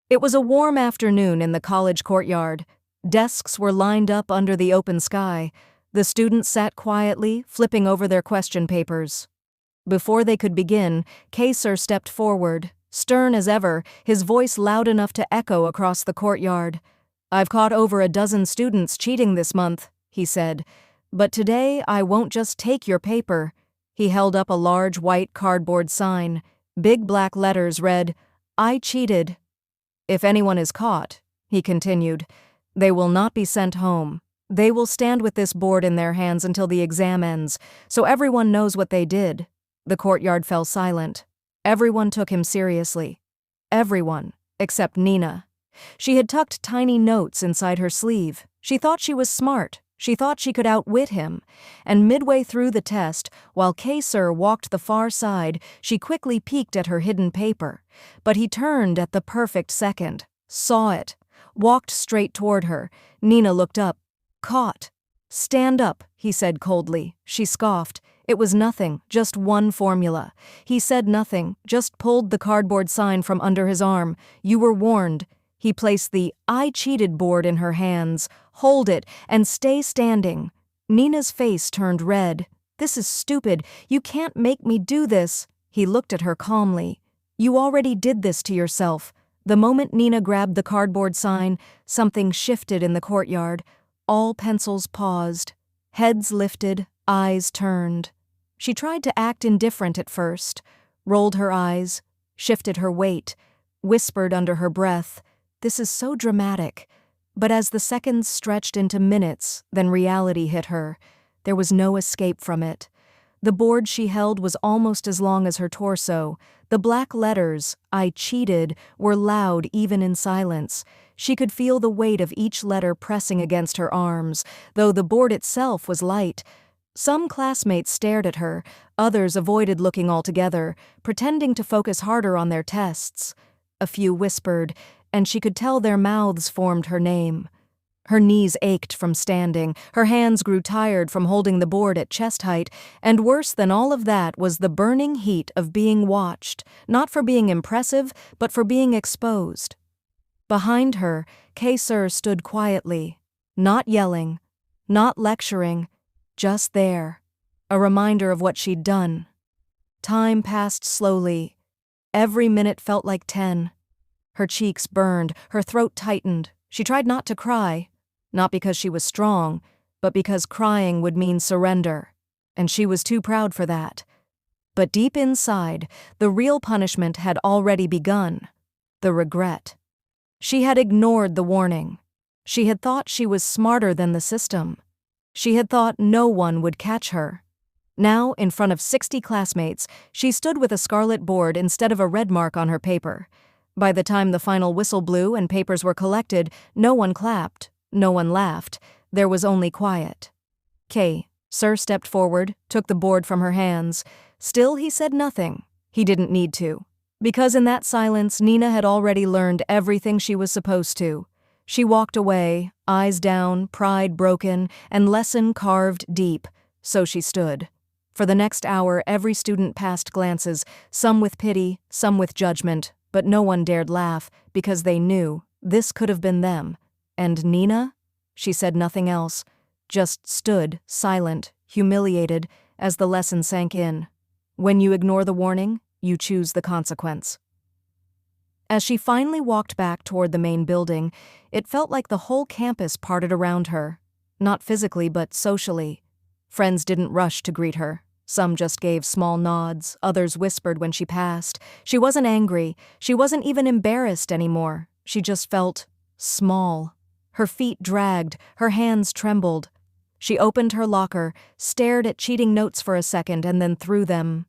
It was a warm afternoon in the college courtyard. Desks were lined up under the open sky. The students sat quietly, flipping over their question papers. Before they could begin, Kaser stepped forward, stern as ever, his voice loud enough to echo across the courtyard. "I've caught over a dozen students cheating this month," he said. "But today I won't just take your paper." He held up a large white cardboard sign. Big black letters read, "I cheated." "If anyone is caught," he continued, "they will not be sent home. They will stand with this board in their hands until the exam ends, so everyone knows what they did." The courtyard fell silent. Everyone took him seriously. Everyone, except Nina. She had tucked tiny notes inside her sleeve. She thought she was smart. She thought she could outwit him. And midway through the test, while Kaser walked the far side, she quickly peeked at her hidden paper. But he turned at the perfect second, saw it, walked straight toward her. Nina looked up. "Caught." "Stand up," he said coldly. She scoffed. It was nothing, just one formula. He said nothing, just pulled the cardboard sign from under his arm. "You were warned." He placed the "I cheated" board in her hands. "Hold it, and stay standing." Nina's face turned red. "This is stupid. You can't make me do this." He looked at her calmly. "You already did this to yourself." The moment Nina grabbed the cardboard sign, something shifted in the courtyard. All pencils paused. Heads lifted, eyes turned. She tried to act indifferent at first, rolled her eyes, shifted her weight, whispered under her breath, "This is so dramatic." But as the seconds stretched into minutes, then reality hit her. There was no escape from it. The board she held was almost as long as her torso. The black letters, "I cheated," were loud even in silence. She could feel the weight of each letter pressing against her arms, though the board itself was light. Some classmates stared at her, others avoided looking altogether, pretending to focus harder on their tests. A few whispered, and she could tell their mouths formed her name. Her knees ached from standing, her hands grew tired from holding the board at chest height, and worse than all of that was the burning heat of being watched, not for being impressive, but for being exposed. Behind her, Kaser stood quietly, not yelling, not lecturing, just there, a reminder of what she'd done. Time passed slowly. Every minute felt like 10. Her cheeks burned, her throat tightened. She tried not to cry, not because she was strong, but because crying would mean surrender, and she was too proud for that. But deep inside, the real punishment had already begun, the regret. She had ignored the warning. She had thought she was smarter than the system. She had thought no one would catch her. Now, in front of 60 classmates, she stood with a scarlet board instead of a red mark on her paper. By the time the final whistle blew and papers were collected, no one clapped, no one laughed. There was only quiet. Sir stepped forward, took the board from her hands. Still, he said nothing. He didn't need to. Because in that silence, Nina had already learned everything she was supposed to. She walked away, eyes down, pride broken, and lesson carved deep. So she stood. For the next hour, every student passed glances, some with pity, some with judgment, but no one dared laugh, because they knew this could have been them. And Nina? She said nothing else, just stood, silent, humiliated, as the lesson sank in. When you ignore the warning, you choose the consequence. As she finally walked back toward the main building, it felt like the whole campus parted around her. Not physically, but socially. Friends didn't rush to greet her. Some just gave small nods, others whispered when she passed. She wasn't angry. She wasn't even embarrassed anymore. She just felt small. Her feet dragged, her hands trembled. She opened her locker, stared at cheating notes for a second, and then threw them